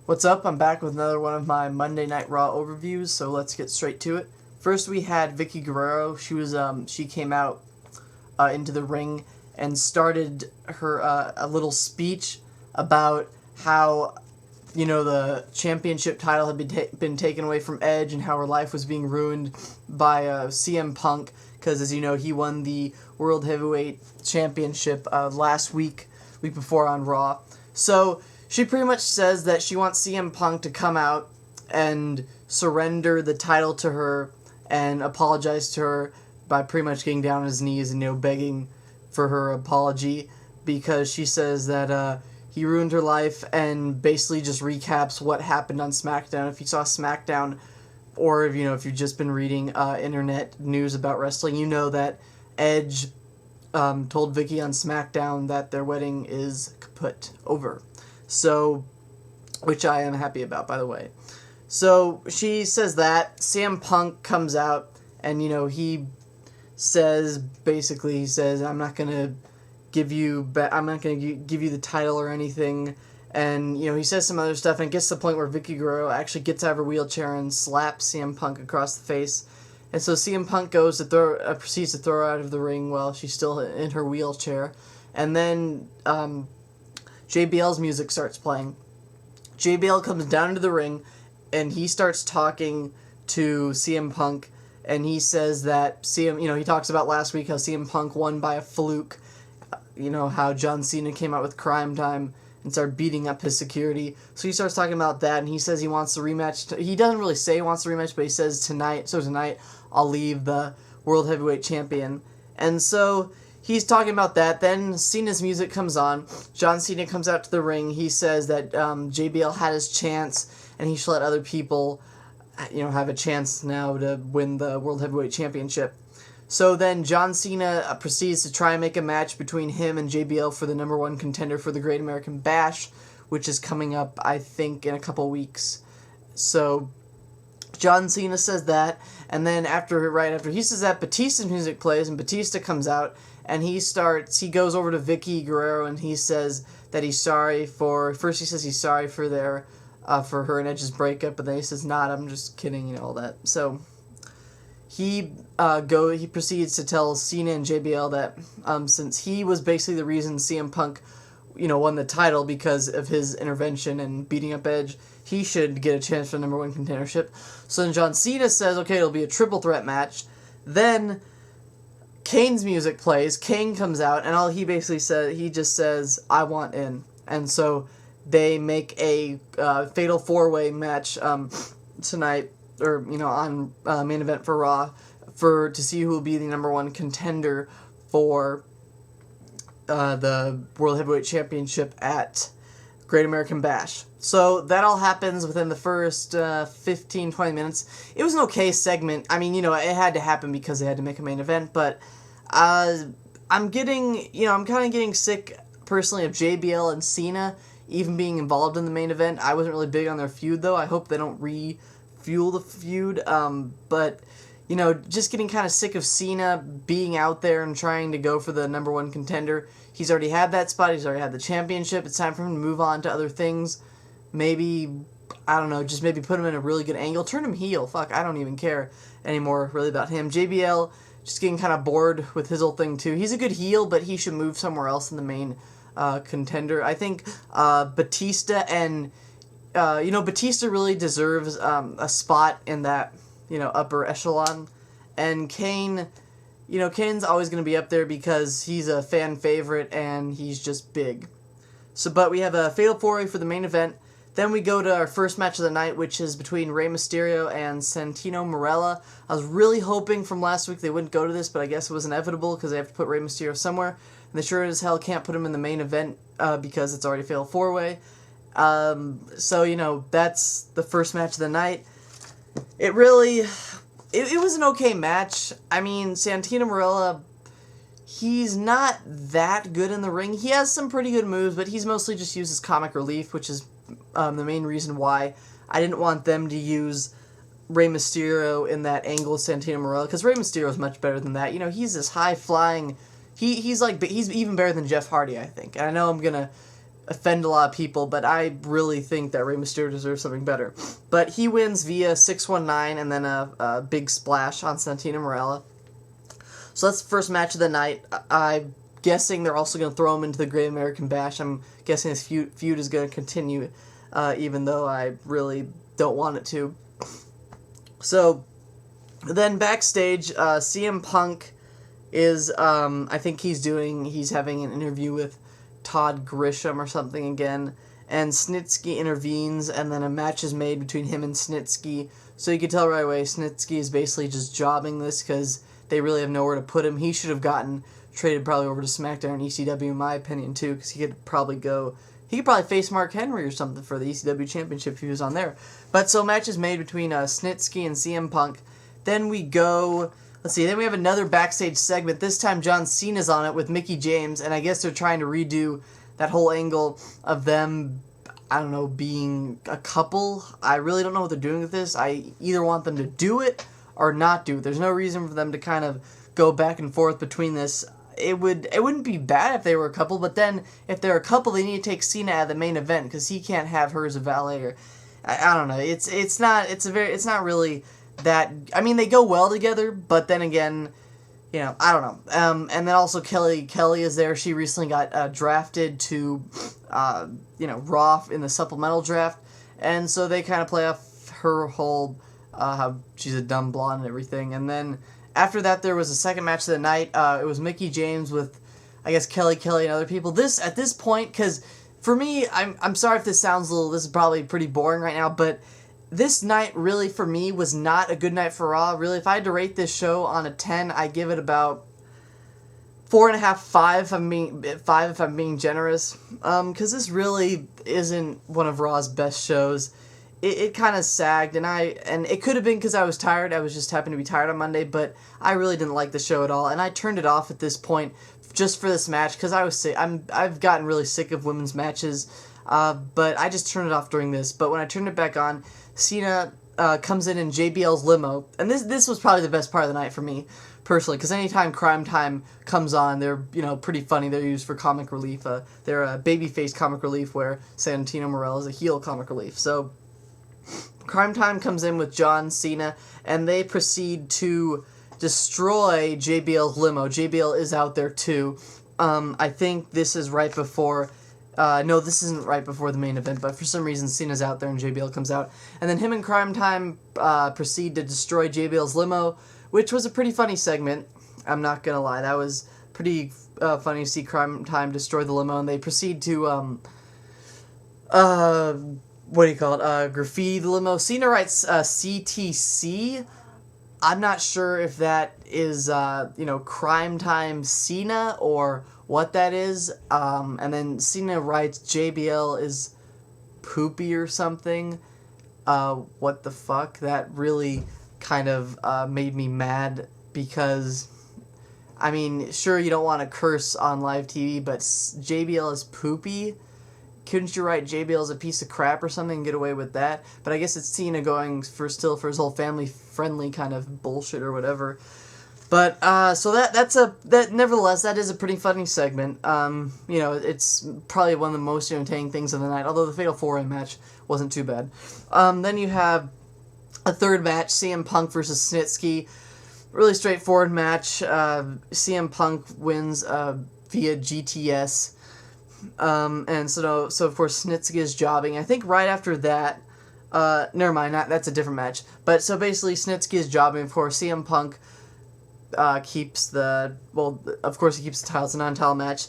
What's up? I'm back with another one of my Monday Night Raw overviews, so let's get straight to it. First, we had Vicky Guerrero. She came out into the ring and started her a little speech about how the championship title had been taken away from Edge and how her life was being ruined by CM Punk because, as you know, he won the World Heavyweight Championship week before on Raw. So she pretty much says that she wants CM Punk to come out and surrender the title to her and apologize to her by pretty much getting down on his knees and begging for her apology, because she says that he ruined her life, and basically just recaps what happened on SmackDown. If you saw SmackDown, or if you've just been reading internet news about wrestling, you know that Edge told Vicky on SmackDown that their wedding is kaput, over. So, which I am happy about, by the way. So she says that CM Punk comes out, and he says I'm not gonna give you the title or anything, and he says some other stuff, and it gets to the point where Vicky Guerrero actually gets out of her wheelchair and slaps CM Punk across the face, and so CM Punk proceeds to throw her out of the ring while she's still in her wheelchair, and then JBL's music starts playing. JBL comes down into the ring, and he starts talking to CM Punk, and he says that he talks about last week how CM Punk won by a fluke, how John Cena came out with Crime Time and started beating up his security. So he starts talking about that, and he says he wants the rematch. He doesn't really say he wants the rematch, but he says tonight I'll leave the World Heavyweight Champion. And so he's talking about that. Then Cena's music comes on. John Cena comes out to the ring. He says that JBL had his chance, and he should let other people have a chance now to win the World Heavyweight Championship. So then John Cena proceeds to try and make a match between him and JBL for the number one contender for the Great American Bash, which is coming up, I think, in a couple weeks. So John Cena says that, and then right after he says that, Batista's music plays, and Batista comes out, and he goes over to Vicky Guerrero, and he says that he's sorry for her and Edge's breakup, but then he says, I'm just kidding, all that. So he proceeds to tell Cena and JBL that since he was basically the reason CM Punk won the title because of his intervention and beating up Edge, he should get a chance for the number one contendership. So then John Cena says, okay, it'll be a triple threat match. Then Kane's music plays, Kane comes out, and all he basically says, I want in. And so they make a fatal four-way match tonight, or on main event for Raw, to see who will be the number one contender for the World Heavyweight Championship at Great American Bash. So that all happens within the first 15-20 minutes. It was an okay segment. I mean, it had to happen because they had to make a main event, but I'm kind of getting sick personally of JBL and Cena even being involved in the main event. I wasn't really big on their feud, though. I hope they don't refuel the feud. But just getting kind of sick of Cena being out there and trying to go for the number one contender. He's already had that spot. He's already had the championship. It's time for him to move on to other things. Maybe, I don't know, just maybe put him in a really good angle. Turn him heel. Fuck, I don't even care anymore really about him. JBL, just getting kind of bored with his whole thing too. He's a good heel, but he should move somewhere else in the main contender. I think Batista and Batista really deserves a spot in that upper echelon, and Kane, Kane's always going to be up there because he's a fan favorite and he's just big. So, but we have a fatal four-way for the main event. Then we go to our first match of the night, which is between Rey Mysterio and Santino Marella. I was really hoping from last week they wouldn't go to this, but I guess it was inevitable because they have to put Rey Mysterio somewhere. And they sure as hell can't put him in the main event because it's already a fatal four-way. So, that's the first match of the night. It was an okay match. I mean, Santino Marella, he's not that good in the ring. He has some pretty good moves, but he's mostly just used as comic relief, which is the main reason why I didn't want them to use Rey Mysterio in that angle of Santino Marella, because Rey Mysterio is much better than that. He's this high-flying... He's even better than Jeff Hardy, I think. And I know I'm going to offend a lot of people, but I really think that Rey Mysterio deserves something better. But he wins via 619 and then a big splash on Santino Marella. So that's the first match of the night. I'm guessing they're also going to throw him into the Great American Bash. I'm guessing this feud is going to continue, even though I really don't want it to. So then backstage, CM Punk is, I think he's having an interview with Todd Grisham or something again, and Snitsky intervenes, and then a match is made between him and Snitsky. So you can tell right away Snitsky is basically just jobbing this because they really have nowhere to put him. He should have gotten traded probably over to SmackDown and ECW, in my opinion, too, because he could probably face Mark Henry or something for the ECW Championship if he was on there. But so match is made between Snitsky and CM Punk. Then we go, then we have another backstage segment. This time John Cena's on it with Mickie James, and I guess they're trying to redo that whole angle of them, I don't know, being a couple. I really don't know what they're doing with this. I either want them to do it or not do it. There's no reason for them to kind of go back and forth between this. It wouldn't be bad if they were a couple, but then if they're a couple, they need to take Cena out of the main event because he can't have her as a valet. Or I don't know. It's not really that. I mean, they go well together, but then again, I don't know. And then also Kelly is there. She recently got drafted to Raw in the supplemental draft, and so they kind of play off her whole how she's a dumb blonde and everything. And then after that, there was a second match of the night. It was Mickie James with, I guess, Kelly and other people. At this point, because for me, I'm sorry if this sounds this is probably pretty boring right now, but this night really for me was not a good night for Raw. Really, if I had to rate this show on a 10, I give it about 4.5, 5 if I'm being generous. Because this really isn't one of Raw's best shows. It kind of sagged, and it could have been because I was tired. I was just happened to be tired on Monday, but I really didn't like the show at all, and I turned it off at this point just for this match because I was sick. I've gotten really sick of women's matches, but I just turned it off during this. But when I turned it back on, Cena comes in JBL's limo, and this was probably the best part of the night for me personally, because anytime Crime Time comes on, they're pretty funny. They're used for comic relief. They're a babyface comic relief, where Santino Marella is a heel comic relief. So Crime Time comes in with John Cena, and they proceed to destroy JBL's limo. JBL is out there too. I think this is right before. No, this isn't right before the main event, but for some reason Cena's out there and JBL comes out. And then him and Crime Time proceed to destroy JBL's limo, which was a pretty funny segment. I'm not gonna lie, that was pretty funny to see Crime Time destroy the limo, and they proceed to graffiti the limo. Cena writes CTC. I'm not sure if that is, Crime Time Cena or what that is. And then Cena writes JBL is poopy or something. What the fuck? That really kind of made me mad because, I mean, sure, you don't want to curse on live TV, but JBL is poopy. Couldn't you write JBL as a piece of crap or something and get away with that? But I guess it's Cena going for his whole family-friendly kind of bullshit or whatever. But so nevertheless, that is a pretty funny segment. It's probably one of the most entertaining things of the night. Although the Fatal 4-Way match wasn't too bad. Then you have a third match: CM Punk versus Snitsky. Really straightforward match. CM Punk wins via GTS. And so of course Snitsky is jobbing. I think right after that, never mind, that's a different match. But so basically Snitsky is jobbing. Of course, CM Punk keeps the title. It's a non-title match.